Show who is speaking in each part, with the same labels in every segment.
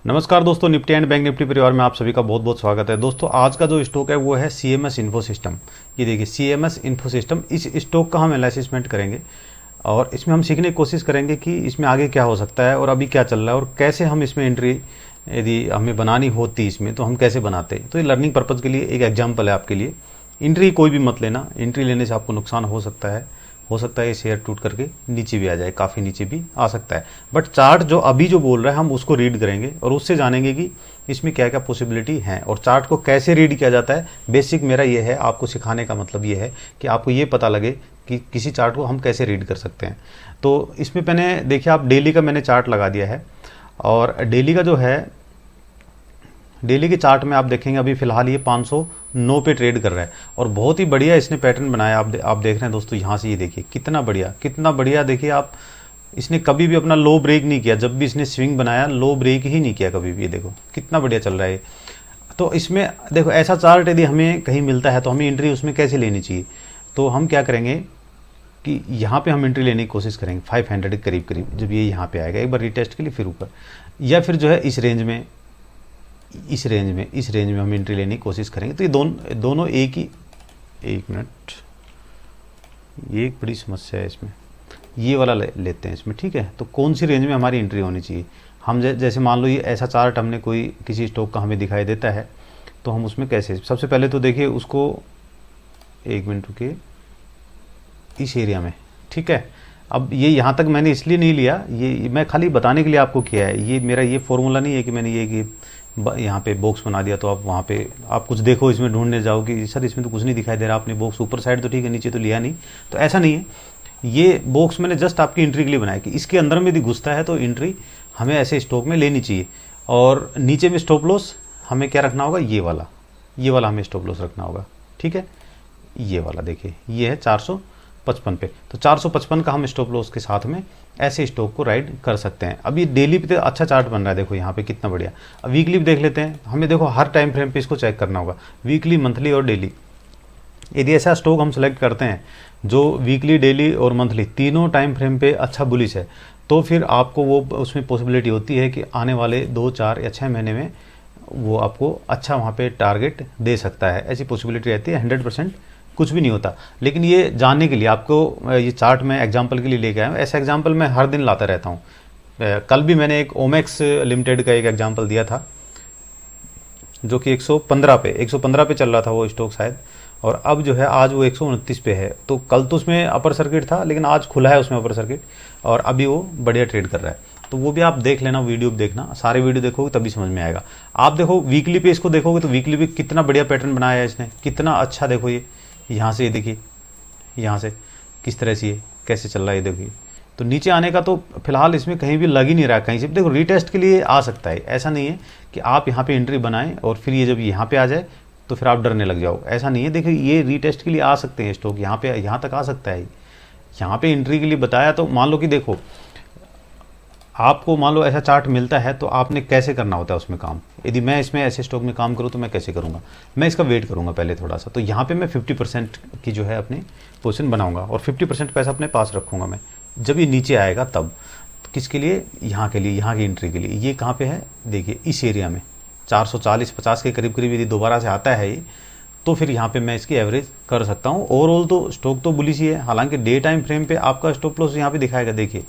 Speaker 1: नमस्कार दोस्तों, Nifty and bank Nifty परिवार में आप सभी का बहुत बहुत स्वागत है। दोस्तों आज का जो स्टॉक है वो है CMS इन्फो सिस्टम। ये देखिए CMS इन्फो सिस्टम, इस स्टॉक का हम एनालिसिसमेंट करेंगे और इसमें हम सीखने की कोशिश करेंगे कि इसमें आगे क्या हो सकता है और अभी क्या चल रहा है और कैसे हम इसमें एंट्री यदि हमें बनानी होती इसमें तो हम कैसे बनाते हैं। तो ये लर्निंग पर्पज़ के लिए एक एग्जाम्पल है आपके लिए। एंट्री कोई भी मत लेना, एंट्री लेने से आपको नुकसान हो सकता है ये शेयर टूट करके नीचे भी आ जाए, काफ़ी नीचे भी आ सकता है। बट चार्ट जो अभी जो बोल रहा है हम उसको रीड करेंगे और उससे जानेंगे कि इसमें क्या क्या पॉसिबिलिटी है और चार्ट को कैसे रीड किया जाता है। बेसिक मेरा ये है, आपको सिखाने का मतलब ये है कि आपको ये पता लगे कि किसी चार्ट को हम कैसे रीड कर सकते हैं। तो इसमें मैंने देखिए, आप डेली का मैंने चार्ट लगा दिया है और डेली का जो है, डेली के चार्ट में आप देखेंगे अभी फिलहाल ये 509 पे ट्रेड कर रहा है और बहुत ही बढ़िया इसने पैटर्न बनाया। आप देख रहे हैं दोस्तों, यहाँ से ये देखिए कितना बढ़िया देखिए आप। इसने कभी भी अपना लो ब्रेक नहीं किया, जब भी इसने स्विंग बनाया लो ब्रेक ही नहीं किया कभी भी। ये देखो कितना बढ़िया चल रहा है। तो इसमें देखो ऐसा चार्ट यदि हमें कहीं मिलता है तो हमें एंट्री उसमें कैसे लेनी चाहिए। तो हम क्या करेंगे कि यहाँ पे हम एंट्री लेने की कोशिश करेंगे 500 के करीब करीब, जब ये यहाँ पे आएगा एक बार रिटेस्ट के लिए, फिर ऊपर, या फिर जो है इस रेंज में हम एंट्री लेने की कोशिश करेंगे। तो ये दोनों एक मिनट, ये एक बड़ी समस्या है इसमें। ये वाला लेते हैं इसमें, ठीक है। तो कौन सी रेंज में हमारी एंट्री होनी चाहिए। हम जैसे मान लो ये ऐसा चार्ट हमने कोई किसी स्टॉक का हमें दिखाई देता है तो हम उसमें कैसे, सबसे पहले तो देखिए उसको, एक मिनट रुकिए, इस एरिया में, ठीक है। अब ये यहाँ तक मैंने इसलिए नहीं लिया, ये मैं खाली बताने के लिए आपको किया है। ये मेरा ये फॉर्मूला नहीं है कि मैंने ये कि यहाँ पे बॉक्स बना दिया तो आप वहाँ पे आप कुछ देखो इसमें ढूंढने जाओ कि सर इसमें तो कुछ नहीं दिखाई दे रहा, आपने बॉक्स ऊपर साइड तो ठीक है, नीचे तो लिया नहीं। तो ऐसा नहीं है, ये बॉक्स मैंने जस्ट आपकी एंट्री के लिए बनाया कि इसके अंदर में यदि घुसता है तो एंट्री हमें ऐसे स्टॉक में लेनी चाहिए। और नीचे में स्टॉप लॉस हमें क्या रखना होगा, ये वाला हमें स्टॉप लॉस रखना होगा, ठीक है। ये वाला देखिए, ये है 455 पे, तो 455 का हम स्टॉप लॉस के साथ में ऐसे स्टॉक को राइड कर सकते हैं। अब ये डेली पे तो अच्छा चार्ट बन रहा है, देखो यहाँ पे कितना बढ़िया। अब वीकली भी देख लेते हैं। हमें देखो हर टाइम फ्रेम पे इसको चेक करना होगा, वीकली, मंथली और डेली। यदि ऐसा स्टॉक हम सेलेक्ट करते हैं जो वीकली, डेली और मंथली तीनों टाइम फ्रेम पे अच्छा बुलिश है, तो फिर आपको वो उसमें पॉसिबिलिटी होती है कि आने वाले 2, 4 या 6 महीने में वो आपको अच्छा वहाँ पे टारगेट दे सकता है। ऐसी पॉसिबिलिटी रहती है। 100% कुछ भी नहीं होता। लेकिन ये जानने के लिए आपको ये चार्ट में एग्जांपल के लिए लेके आया हूँ। ऐसा एग्जांपल मैं हर दिन लाता रहता हूँ। कल भी मैंने एक ओमेक्स लिमिटेड का एक एग्जांपल दिया था जो कि 115 पे चल रहा था वो स्टॉक शायद, और अब जो है आज वो 129 पे है। तो कल तो उसमें अपर सर्किट था लेकिन आज खुला है उसमें अपर सर्किट और अभी वो बढ़िया ट्रेड कर रहा है। तो वो भी आप देख लेना, वीडियो देखना, सारे वीडियो देखोगे तभी समझ में आएगा। आप देखो वीकली पे इसको देखोगे तो वीकली पे कितना बढ़िया पैटर्न बनाया है इसने, कितना अच्छा। देखो ये यहाँ से, ये देखिए यहाँ से किस तरह से ये कैसे चल रहा है, ये देखिए। तो नीचे आने का तो फिलहाल इसमें कहीं भी लग ही नहीं रहा, कहीं से। देखो रिटेस्ट के लिए आ सकता है, ऐसा नहीं है कि आप यहाँ पे एंट्री बनाएं और फिर ये जब यहाँ पे आ जाए तो फिर आप डरने लग जाओ, ऐसा नहीं है। देखिए ये रिटेस्ट के लिए आ सकते हैं स्टॉक, यहाँ पे यहाँ तक आ सकता है। यहाँ पे एंट्री के लिए बताया। तो मान लो कि देखो आपको मान लो ऐसा चार्ट मिलता है तो आपने कैसे करना होता है उसमें काम। यदि मैं इसमें ऐसे स्टॉक में काम करूँ तो मैं कैसे करूँगा, मैं इसका वेट करूँगा पहले थोड़ा सा। तो यहाँ पे मैं 50% की जो है अपनी पोजीशन बनाऊँगा और 50% पैसा अपने पास रखूँगा मैं। जब ये नीचे आएगा तब, तो किसके लिए, यहाँ के लिए, यहाँ की एंट्री के लिए। ये कहाँ पर है देखिए, इस एरिया में 440-50 के करीब करीब यदि दोबारा से आता है ये, तो फिर यहाँ पे मैं इसकी एवरेज कर सकता हूँ। ओवरऑल तो स्टॉक तो बुलिश ही है। हालांकि डे टाइम फ्रेम पे आपका स्टॉप लॉस यहाँ पे दिखाएगा। देखिए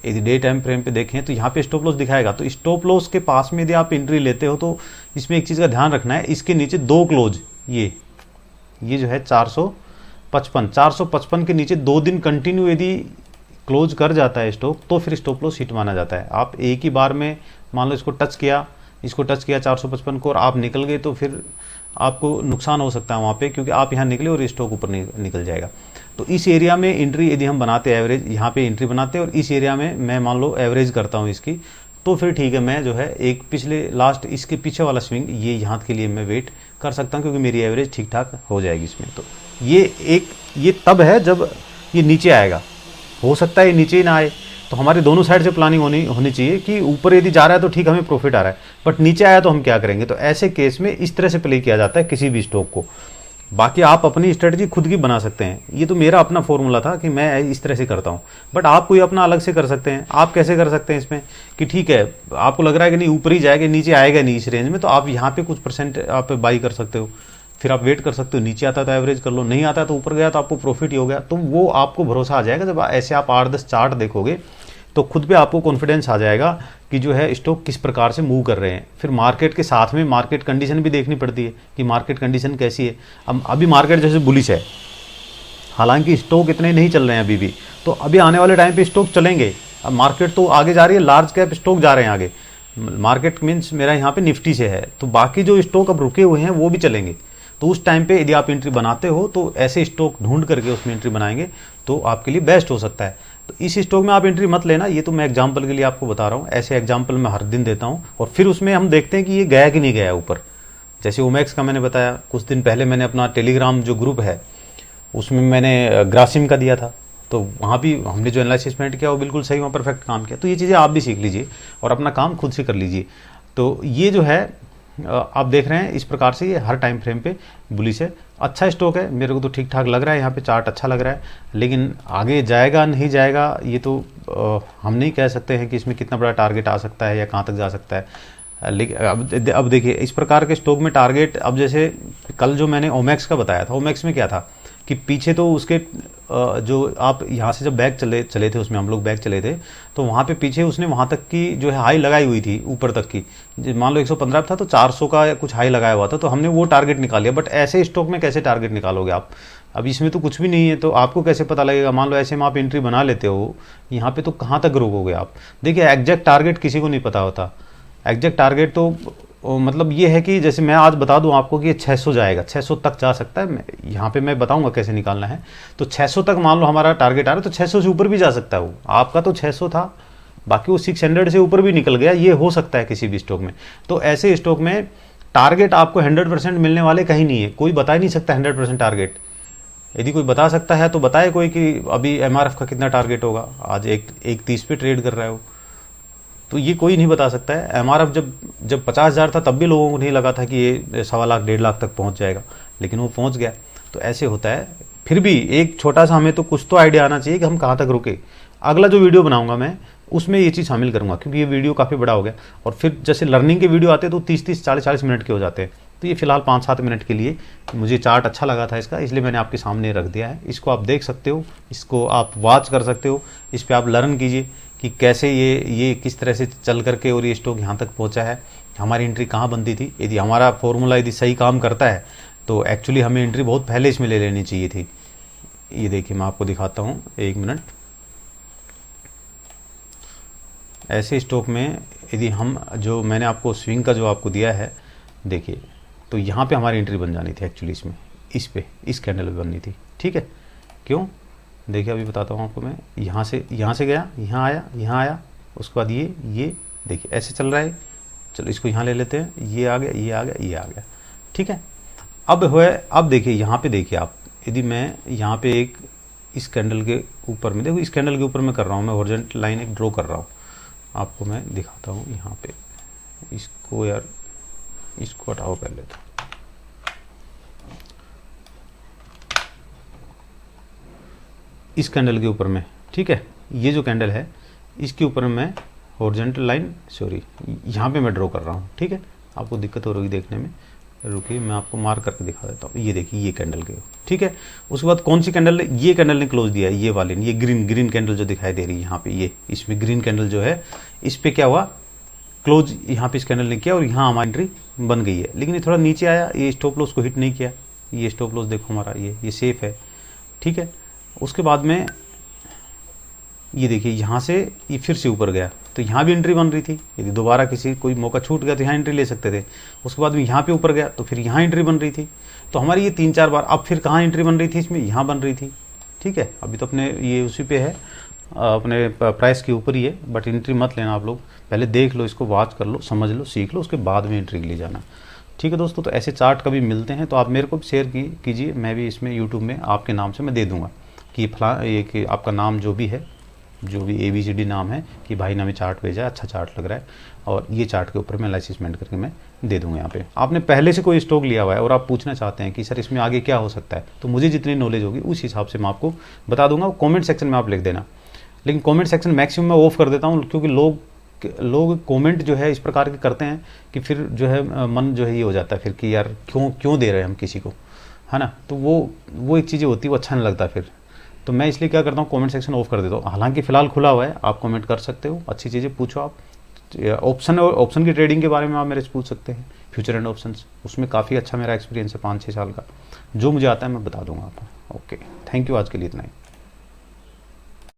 Speaker 1: यदि डे टाइम फ्रेम पे देखें तो यहाँ पे स्टॉप लॉस दिखाएगा। तो स्टॉप लॉस के पास में यदि आप एंट्री लेते हो तो इसमें एक चीज़ का ध्यान रखना है, इसके नीचे 2 क्लोज, ये जो है 455 के नीचे 2 दिन कंटिन्यू यदि क्लोज कर जाता है स्टॉक तो फिर स्टॉप लॉस हिट माना जाता है। आप एक ही बार में मान लो इसको टच किया 455 को और आप निकल गए तो फिर आपको नुकसान हो सकता है वहाँ पे, क्योंकि आप यहाँ निकले और स्टॉक ऊपर निकल जाएगा। तो इस एरिया में एंट्री यदि हम बनाते हैं, एवरेज यहाँ पे एंट्री बनाते हैं और इस एरिया में मैं मान लो एवरेज करता हूँ इसकी, तो फिर ठीक है, मैं जो है एक पिछले लास्ट इसके पीछे वाला स्विंग ये यहाँ के लिए मैं वेट कर सकता हूँ क्योंकि मेरी एवरेज ठीक ठाक हो जाएगी इसमें। तो ये तब है जब ये नीचे आएगा। हो सकता है ये नीचे ही ना आए, तो हमारी दोनों साइड से प्लानिंग होनी चाहिए कि ऊपर यदि जा रहा है तो ठीक, हमें प्रॉफिट आ रहा है, बट नीचे आया तो हम क्या करेंगे। तो ऐसे केस में इस तरह से प्ले किया जाता है किसी भी स्टॉक को बाकी आप अपनी स्ट्रेटजी खुद की बना सकते हैं। ये तो मेरा अपना फॉर्मूला था कि मैं इस तरह से करता हूँ, बट आप कोई अपना अलग से कर सकते हैं। आप कैसे कर सकते हैं इसमें कि ठीक है आपको लग रहा है कि नहीं ऊपर ही जाएगा, नीचे आएगा नहीं इस रेंज में, तो आप यहाँ पे कुछ परसेंट आप बाई कर सकते हो, फिर आप वेट कर सकते हो, नीचे आता तो एवरेज कर लो, नहीं आता तो ऊपर गया तो आपको प्रॉफिट ही हो गया। तो वो आपको भरोसा आ जाएगा जब ऐसे आप 8-10 चार्ट देखोगे तो खुद पे आपको कॉन्फिडेंस आ जाएगा कि जो है स्टॉक किस प्रकार से मूव कर रहे हैं। फिर मार्केट के साथ में मार्केट कंडीशन भी देखनी पड़ती है कि मार्केट कंडीशन कैसी है। अब अभी मार्केट जैसे बुलिश है, हालांकि स्टॉक इतने नहीं चल रहे हैं अभी भी, तो अभी आने वाले टाइम पे स्टॉक चलेंगे। अब मार्केट तो आगे जा रही है, लार्ज कैप स्टॉक जा रहे हैं आगे, मार्केट मीन्स मेरा यहाँ पे निफ्टी से है, तो बाकी जो स्टॉक अब रुके हुए हैं वो भी चलेंगे। तो उस टाइम पे यदि आप एंट्री बनाते हो तो ऐसे स्टॉक ढूंढ करके उसमें एंट्री बनाएंगे तो आपके लिए बेस्ट हो सकता है। तो इस स्टॉक में आप एंट्री मत लेना, ये तो मैं एग्जांपल के लिए आपको बता रहा हूँ। ऐसे एग्जांपल मैं हर दिन देता हूँ और फिर उसमें हम देखते हैं कि ये गया कि नहीं गया ऊपर। जैसे ओमैक्स का मैंने बताया, कुछ दिन पहले मैंने अपना टेलीग्राम जो ग्रुप है उसमें मैंने ग्रासिम का दिया था, तो वहाँ भी हमने जो एनालिसिस किया वो बिल्कुल सही, वहाँ परफेक्ट काम किया। तो ये चीज़ें आप भी सीख लीजिए और अपना काम खुद से कर लीजिए। तो ये जो है आप देख रहे हैं इस प्रकार से ये हर टाइम फ्रेम पे बुलिश है। अच्छा स्टॉक है, मेरे को तो ठीक ठाक लग रहा है, यहाँ पे चार्ट अच्छा लग रहा है, लेकिन आगे जाएगा नहीं जाएगा ये तो हम नहीं कह सकते हैं कि इसमें कितना बड़ा टारगेट आ सकता है या कहाँ तक जा सकता है। लेकिन अब देखिए इस प्रकार के स्टॉक में टारगेट, अब जैसे कल जो मैंने ओमैक्स का बताया था, ओमैक्स में क्या था कि पीछे तो उसके जो आप यहाँ से जब बैग चले थे, उसमें हम लोग बैग चले थे, तो वहाँ पे पीछे उसने वहाँ तक की जो है हाई लगाई हुई थी, ऊपर तक की, मान लो 115 था तो 400 का कुछ हाई लगाया हुआ था, तो हमने वो टारगेट निकाल लिया। बट ऐसे स्टॉक में कैसे टारगेट निकालोगे आप? अब इसमें तो कुछ भी नहीं है, तो आपको कैसे पता लगेगा? मान लो ऐसे में आप एंट्री बना लेते हो यहाँ पे, तो कहाँ तक रोकोगे आप? देखिए एग्जैक्ट टारगेट किसी को नहीं पता होता। एग्जैक्ट टारगेट तो मतलब ये है कि जैसे मैं आज बता दूं आपको कि ये 600 जाएगा, 600 तक जा सकता है, यहाँ पे मैं बताऊंगा कैसे निकालना है। तो 600 तक मान लो हमारा टारगेट आ रहा है, तो 600 से ऊपर भी जा सकता है वो। आपका तो 600 था, बाकी वो 600 से ऊपर भी निकल गया, ये हो सकता है किसी भी स्टॉक में। तो ऐसे स्टॉक में टारगेट आपको 100% मिलने वाले कहीं नहीं है, कोई बता ही नहीं सकता 100% टारगेट। यदि कोई बता सकता है तो बताए कोई कि अभी MRF का कितना टारगेट होगा। आज 1.30 पे ट्रेड कर रहा है वो, तो ये कोई नहीं बता सकता है। MRF जब 50,000 था तब भी लोगों को नहीं लगा था कि ये 1.25 लाख 1.5 लाख तक पहुंच जाएगा, लेकिन वो पहुंच गया। तो ऐसे होता है। फिर भी एक छोटा सा हमें तो कुछ तो आइडिया आना चाहिए कि हम कहाँ तक रुके। अगला जो वीडियो बनाऊंगा मैं उसमें ये चीज़ शामिल करूंगा, क्योंकि ये वीडियो काफ़ी बड़ा हो गया। और फिर जैसे लर्निंग के वीडियो आते हैं तो 30-30 40-40 मिनट के हो जाते हैं, तो ये फिलहाल 5-7 मिनट के लिए मुझे चार्ट अच्छा लगा था इसका, इसलिए मैंने आपके सामने रख दिया है। इसको आप देख सकते हो, इसको आप वॉच कर सकते हो, इस पर आप लर्न कीजिए कि कैसे ये किस तरह से चल करके और ये स्टॉक यहाँ तक पहुँचा है, हमारी एंट्री कहाँ बनती थी। यदि हमारा फॉर्मूला यदि सही काम करता है तो एक्चुअली हमें एंट्री बहुत पहले इसमें ले लेनी चाहिए थी। ये देखिए मैं आपको दिखाता हूँ, 1 मिनट। ऐसे स्टॉक में यदि हम, जो मैंने आपको स्विंग का जो आपको दिया है, देखिए तो यहाँ पे हमारी एंट्री बन जानी थी एक्चुअली इसमें, इस कैंडल पे बननी थी। ठीक है, क्यों? देखिए अभी बताता हूँ आपको मैं। यहाँ से गया, यहाँ आया, उसके बाद ये देखिए ऐसे चल रहा है। चलो इसको यहाँ ले लेते हैं, ये आ गया। ठीक है, अब देखिए यहाँ पे देखिए आप, यदि मैं यहाँ पे एक इस कैंडल के ऊपर में, देखो इस कैंडल के ऊपर मैं कर रहा हूँ, मैं हॉरिजॉन्टल लाइन एक ड्रॉ कर रहा हूँ, आपको मैं दिखाता हूँ यहाँ पे। इसको हटाओ पहले तो। इस कैंडल के ऊपर में, ठीक है, ये जो कैंडल है इसके ऊपर में हॉरिजॉन्टल लाइन, सॉरी यहाँ पे मैं ड्रॉ कर रहा हूँ। ठीक है, आपको दिक्कत हो रही देखने में, रुकिए मैं आपको मार्क करके दिखा देता हूँ। ये देखिए ये कैंडल के, ठीक है। उसके बाद कौन सी कैंडल ने, ये कैंडल ने क्लोज दिया है, ये वाले ने, ये ग्रीन कैंडल जो दिखाई दे रही है यहाँ पे, ये इसमें ग्रीन कैंडल जो है इस पे क्या हुआ, क्लोज यहाँ पे इस कैंडल ने किया और यहाँ हमारी एंट्री बन गई है। लेकिन ये थोड़ा नीचे आया, ये स्टॉप लॉस को हिट नहीं किया। ये स्टॉप लॉस देखो हमारा ये सेफ है, ठीक है। उसके बाद में ये देखिए यहाँ से ये फिर से ऊपर गया, तो यहाँ भी एंट्री बन रही थी। यदि दोबारा किसी कोई मौका छूट गया तो यहाँ एंट्री ले सकते थे। उसके बाद में यहाँ पे ऊपर गया तो फिर यहाँ एंट्री बन रही थी। तो हमारी ये 3-4 बार, अब फिर कहाँ एंट्री बन रही थी, इसमें यहाँ बन रही थी, ठीक है। अभी तो अपने ये उसी पे है, अपने प्राइस के ऊपर ही है, बट एंट्री मत लेना आप लोग, पहले देख लो, इसको वॉच कर लो, समझ लो, सीख लो, उसके बाद में एंट्री के लिए जाना, ठीक है दोस्तों। तो ऐसे चार्ट कभी मिलते हैं तो आप मेरे को भी शेयर कीजिए, मैं भी इसमें यूट्यूब में आपके नाम से मैं दे दूँगा कि ये कि आपका नाम जो भी है जो भी ABCD नाम है कि भाई ने हमें चार्ट भेजा है, अच्छा चार्ट लग रहा है, और ये चार्ट के ऊपर मैं एनालिसिसमेंट करके मैं दे दूंगा। यहाँ पे आपने पहले से कोई स्टॉक लिया हुआ है और आप पूछना चाहते हैं कि सर इसमें आगे क्या हो सकता है, तो मुझे जितनी नॉलेज होगी उस हिसाब से मैं आपको बता दूंगा। कॉमेंट सेक्शन में आप लिख देना, लेकिन कॉमेंट सेक्शन मैक्सिमम मैं ऑफ कर देता हूँ, क्योंकि लोग कमेंट जो है इस प्रकार के करते हैं कि फिर जो है मन जो है ये हो जाता है फिर कि यार क्यों दे रहे हैं हम किसी को, है ना। तो वो एक चीज़ें होती है, वो अच्छा नहीं लगता फिर। तो मैं इसलिए क्या करता हूँ, कमेंट सेक्शन ऑफ कर देता हूँ। हालांकि फ़िलहाल खुला हुआ है, आप कमेंट कर सकते हो, अच्छी चीज़ें पूछो आप। ऑप्शन की ट्रेडिंग के बारे में आप मेरे से पूछ सकते हैं, फ्यूचर एंड ऑप्शंस, उसमें काफ़ी अच्छा मेरा एक्सपीरियंस है 5-6 साल का। जो मुझे आता है मैं बता दूंगा आपको। ओके, थैंक यू, आज के लिए इतना ही।